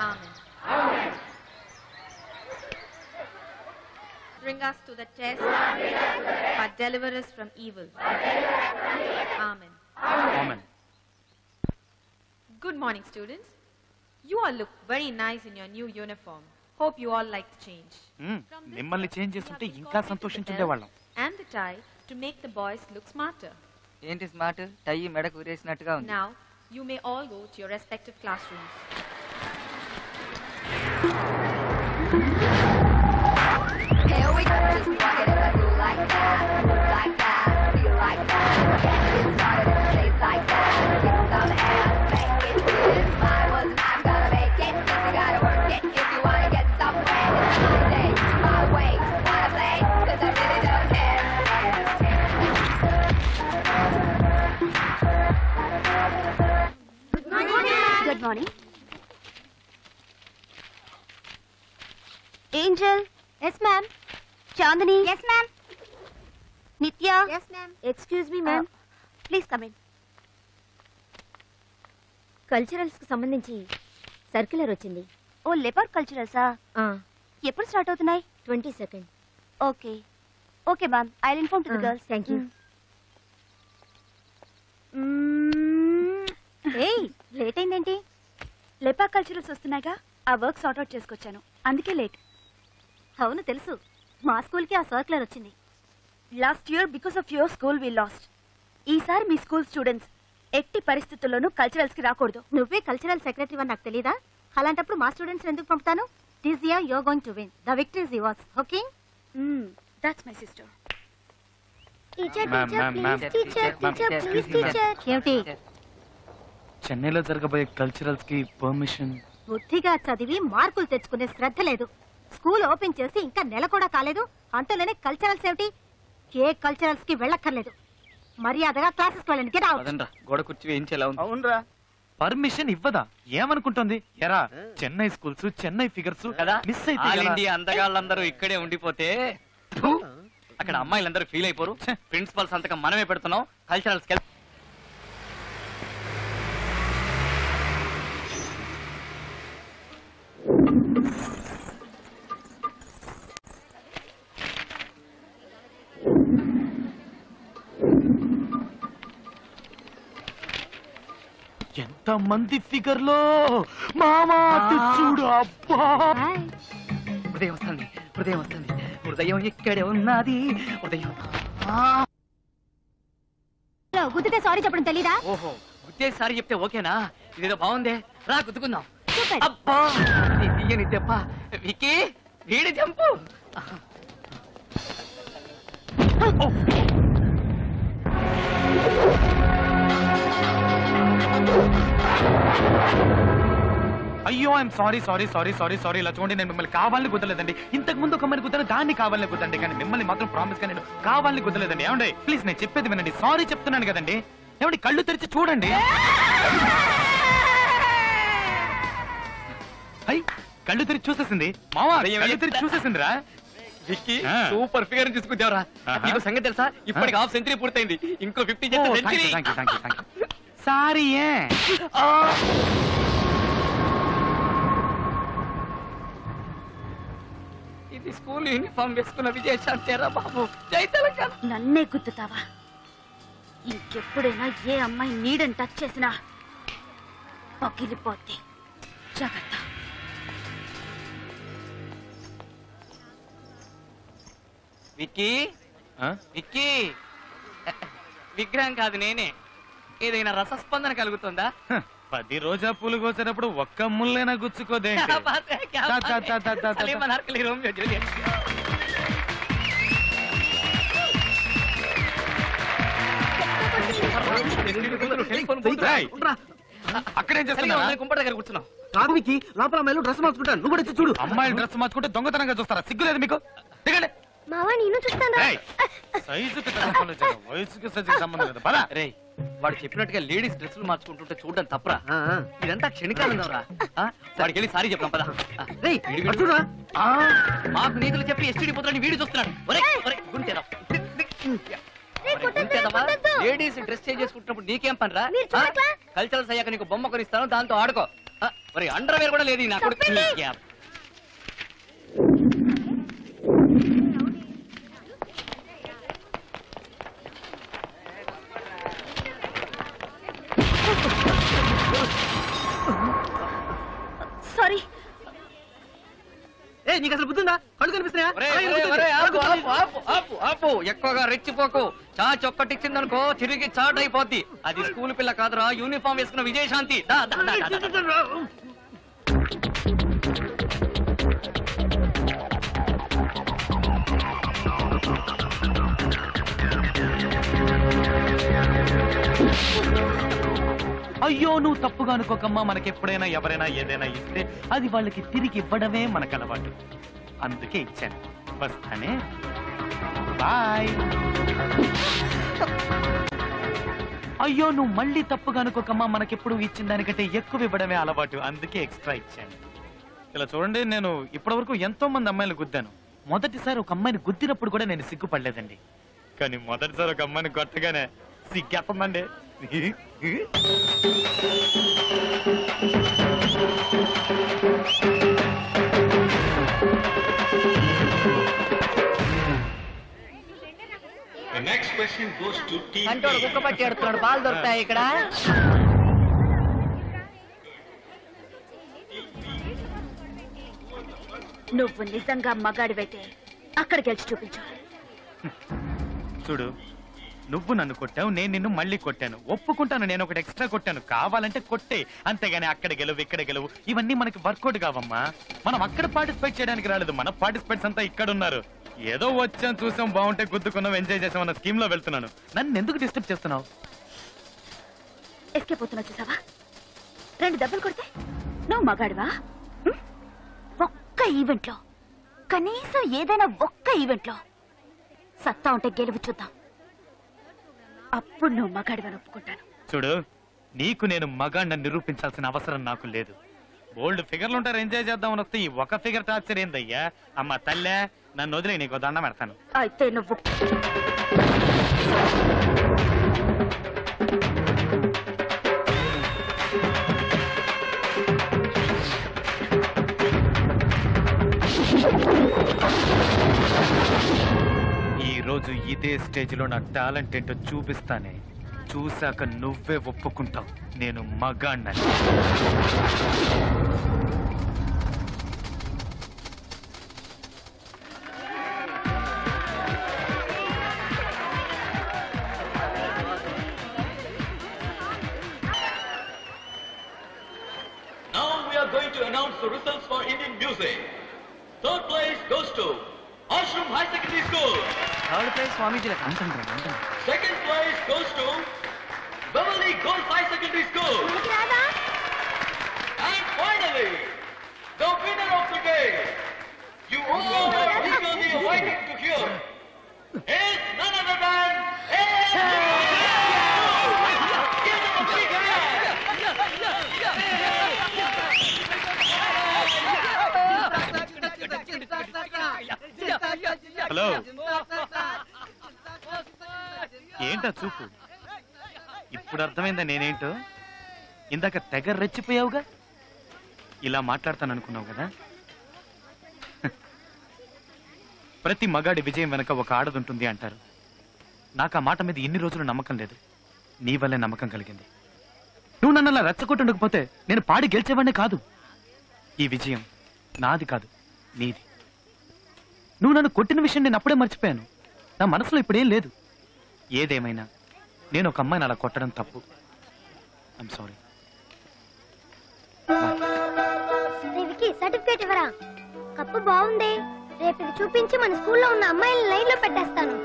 Amen. Amen. Bring us to the test, but deliver us from evil. Amen. Amen. Good morning, students. You all look very nice in your new uniform. Hope you all like the change. మిమ్మల్ని change చేస్తుంటే ఇంకా సంతోషించుండేవాళ్ళం. And the tie to make the boys look smarter. ఏంటి smart? టై మెడకు ఊరేసినట్టుగా ఉంది. Now, you may all go to your respective classrooms. Here we go, just walk it up, like that, like that, feel like that. Get started in a place like that. Give some ass, make it. This mine was not gonna make it. Just you gotta work it if you wanna get somewhere. It's my day, my way, wanna play, 'cause I really don't care. Good morning. Angel. Yes, ma'am. Chandani. Yes, ma'am. Nitya. Yes, ma'am. Excuse me, ma'am. Please come in. Culturals కి సంబంధించి circular వచ్చింది. ఓ leopard కల్చరల్సా? ఎప్పుడు start అవుతున్నాయి? 22nd. Okay okay ma'am, I will inform to the girls. Thank you. ఏయ్, late అయిందేంటి? లెపా culturals వస్తున్నాయిగా, ఆ work sort out చేసుకొచ్చాను, అందుకే late. అవును తెలుసు, మా స్కూల్కి ఆ సర్క్యులర్ వచ్చింది. Last year because of your school we lost. ఈసారి మీ స్కూల్ స్టూడెంట్స్ ఎట్టి పరిస్థితుల్లోనూ కల్చరల్స్ కి రాకూడదు. నువ్వే కల్చరల్ సెక్రటరీ అని నాకు తెలీదా? అలాంటప్పుడు మా స్టూడెంట్స్ ఎందుకు పంపుతాను? This year you are going to win. The victory is yours. Okay? That's my sister. Teacher teacher please, teacher teacher please, teacher. ఏమిటి? చెన్నైలో జరగబోయే కల్చరల్స్ కి పర్మిషన్. బుద్ధిగా చదివి మార్కులు తెచ్చుకునే శ్రద్ధ లేదు. స్కూల్ ఓపెన్ చేసి ఇంకా నెల కూడా కాలేదు, అంతలోనే కల్చరల్స్ ఏమిటి? ఏ కల్చరల్స్ కి వెళ్ళక్కర్లేదు. మర్యాదగా క్లాసెస్ కి వెళ్ళండి. Get out. గోడ కుర్చీ వేయించేలా ఉంది. అవునరా, పర్మిషన్ ఇవ్వదా? ఏమనుకుంటుంది? ఎరా, చెన్నై స్కూల్స్, చెన్నై ఫిగర్స్ కదా మిస్ అయితే ఇండియా అందగాళ్ళందరూ ఇక్కడే ఉండిపోతే అక్కడ అమ్మాయిలందరూ ఫీల్ అయిపోరు. ప్రిన్సిపల్ సంతకం మనమే పెడుతున్నాం. కల్చరల్స్ ఎంత మంది ఫిగర్ లో మామా చూడు. అబ్బా, హృదయం వస్తుంది, హృదయం వస్తుంది, హృదయం ఇక్కడే ఉన్నది. హృదయం గుద్దితే సారీ చెప్పడం తెలీదా? ఓహో, గుద్దేసారి చెప్తే ఓకేనా? ఇదేదో బాగుందే, రా గుద్దుకుందాం. Super. అబ్బా, నీ తీయని దెబ్బ. వికీ, వీడి జంపు. అయ్యో, I'm sorry sorry sorry sorry sorry. ఇలా చూడండి, నేను మిమ్మల్ని కావాలని కుదరలేదండి. ఇంతకు ముందు ఒక అమ్మాయిని కుదరని, దాన్ని కావాలని కుదండి, కానీ మిమ్మల్ని మాత్రం ప్రామిస్ గా నేను కావాలని కుదరలేదండి. ఏమండి ప్లీజ్, నేను చెప్పేది వినండి. సారీ చెప్తున్నాను కదండి. ఏమండి, కళ్ళు తెరిచి చూడండి. అయ్యి, కళ్ళు తెరిచి చూసేసింది. మావా, కళ్ళు తెరిచి చూసేసిందిరా. విక్కీ, సూపర్ ఫిగర్ తీసుకుంటావురా. నీకు సంగతి తెలుసా? ఇప్పటికి హాఫ్ సెంచరీ పూర్తయింది. ఇంకో 50 చేస్తే సెంచరీ. సారీ. ఇది స్కూల్ యూనిఫామ్ వేసుకున్న విజయశాంతేరా బాబు. జై తెలంగాణ. నన్నే గుద్దుతావా? ఇంకెప్పుడైనా ఏ అమ్మాయి నీడని టచ్ చేసినా పగిలిపోద్ది. జాగ్రత్త. విక్కీ, విక్కీ, విగ్రహం కాదు నేనే. ఏదైనా రసస్పందన కలుగుతుందా? 10 రోజా పూలు కోసేటప్పుడు ఒక్క ముళ్ళైనా గుచ్చుకోదే. అక్కడేం చేస్తున్నా? కుంపటి దగ్గర కూర్చున్నావు. కాదు విక్కీ, లోపల అమ్మాయిలు డ్రెస్ మార్చుకుంటాను, నువ్వు కూడా చూడు. అమ్మాయిలు డ్రెస్ మార్చుకుంటే దొంగతనంగా చూస్తారా? సిగ్గులేదు మీకు? దిగండి. మావా, నేను చూస్తాను. సైజుకి వయసుకి సైజుకి సంబంధం లేదు. పద. రేయ్, వాడు చెప్పినట్టుగా లేడీస్ డ్రెస్సులు మార్చుకుంటుంటే చూడడం తప్పరా? ఇదంతా క్షణికాలం రా. వాడికి వెళ్ళి సారీ చెప్పాం పదా. మాకు నీతులు చెప్పి ఎస్టీడీ పుత్రాన్ని వీడి చూస్తున్నాడు. లేడీస్ డ్రెస్ చేంజ్ చేసుకుంటున్నప్పుడు నీకేం పనిరా? కల్చరల్స్ అయ్యాక నీకు బొమ్మ కొనిస్తాను, దాంతో ఆడుకో. మరి అండర్వేర్ కూడా లేదు నాకు. సారీ. ఏ నీకు అసలు బుద్ధుందా? కళ్ళు కనిపిస్తున్నాయా? ఎక్కువగా రెచ్చిపోకు. చాచి ఒక్కటిచ్చిందనుకో తిరిగి చాట్ అయిపోద్ది. అది స్కూల్ పిల్ల కాదురా, యూనిఫామ్ వేసుకున్న విజయశాంతి. అయ్యో నువ్వు తప్పుగా అనుకోకమ్మా. మనకెప్పుడైనా ఎవరైనా ఏదైనా ఇస్తే అది వాళ్ళకి తిరిగి ఇవ్వడమే మనకు అలవాటు. అందుకే ఇచ్చాను. వస్తానే, బాయ్. అయ్యో నువ్వు మళ్ళీ తప్పుగా అనుకోకమ్మా. మనకెప్పుడు ఇచ్చిన దానికంటే ఎక్కువ ఇవ్వడమే అలవాటు. అందుకే ఎక్స్ట్రా ఇచ్చాను. ఇలా చూడండి, నేను ఇప్పటివరకు ఎంతో మంది అమ్మాయిలు గుద్దాను. మొదటిసారి ఒక అమ్మాయిని గుద్దినప్పుడు కూడా నేను సిగ్గుపడలేదండి. కానీ మొదటిసారి ఒక అమ్మాయిని కొట్టగానే సిగ్గేస్తుందండి. కంటోడు కుక్క పట్టి ఆడుతున్నాడు. పాలు దొరుకుతాయి ఇక్కడ? నువ్వు నిజంగా మగాడివైతే అక్కడ గెలిచి చూపించు. చూడు, నువ్వు నన్ను కొట్టావు, నేను నిన్ను మళ్ళీ కొట్టాను. ఒప్పుకుంటాను, నేను ఒకటి ఎక్స్ట్రా కొట్టాను. కావాలంటే కొట్టే, అంతేగాని అక్కడ గెలువు ఇక్కడ గెలువు ఇవన్నీ మనకి వర్కౌట్ కావమ్మా. మనం అక్కడ పార్టిసిపేట్ చేయడానికి రాలేదు. మన పార్టిసిపేట్స్ అంతా ఇక్కడ ఉన్నారు. ఏదో వచ్చాం, చూసాం, బాగుంటే గుద్దుకున్నాం, ఎంజాయ్ చేసాం అన్న స్కీమ్ లో వెళ్తున్నాను. నన్ను ఎందుకు డిస్టర్బ్ చేస్తున్నావు? ఎస్కేప్ అవుతున్నా చూసావా? 2 దెబ్బలు కొడితే నువ్వు మగాడివా? ఒక్క ఈవెంట్ లో, కనీసం ఏదైనా ఒక్క ఈవెంట్ లో సత్తా ఉంటే గెలువు చూద్దాం. అప్పుడు నువ్వు మగాడివని ఒప్పుకుంటాను. చూడు, నీకు నేను మగాడిని నిరూపించాల్సిన అవసరం నాకు లేదు. బోల్డ్ ఫిగర్లు ఉంటారు, ఎంజాయ్ చేద్దామని వస్తే ఈ ఒక ఫిగర్ టార్చర్ ఏందయ్యా? అమ్మ తల్లే, నన్ను వదిలే, నీకు దండం పెడతాను. అయితే నువ్వు ఈ రోజు ఇదే స్టేజ్ లో నా టాలెంట్ ఏంటో చూపిస్తానే. చూశాక నువ్వే ఒప్పుకుంటావు నేను మగాడినని. Now we are going to announce the results for Indian music. Third place goes to Ashram High Secondary School. Third prize Swamiji. Second place goes to Beverly Girls High Secondary School. And finally, the winner of the day, you all are eagerly waiting to hear, is none other than Give them a big hand. Hello, ఏంటా చూపు? ఇప్పుడు అర్థమైందా నేనేంటో? ఇందాక తెగ రెచ్చిపోయావుగా. ఇలా మాట్లాడతాను అనుకున్నావు కదా. ప్రతి మగాడి విజయం వెనక ఒక ఆడదుంటుంది అంటారు. నాకు ఆ మాట మీద ఇన్ని రోజులు నమ్మకం లేదు. నీ వల్లే నమ్మకం కలిగింది. నువ్వు నన్ను అలా రెచ్చగొట్టకపోతే నేను పాడి గెలిచేవాడిని కాదు. ఈ విజయం నాది కాదు, నీది. నువ్వు నన్ను కొట్టిన విషయం నేను అప్పుడే మర్చిపోయాను. నా మనసులో ఇప్పుడేం లేదు. ఏదేమైనా నేను ఒక అమ్మాయిని అలా కొట్టడం తప్పు. I'm sorry. సర్టిఫికేట్ ఇవ్వరా? కప్పు బాగుంది. రేపు ఇది చూపించి మన స్కూల్లో ఉన్న అమ్మాయిల లైన్ లో పెట్టేస్తాను.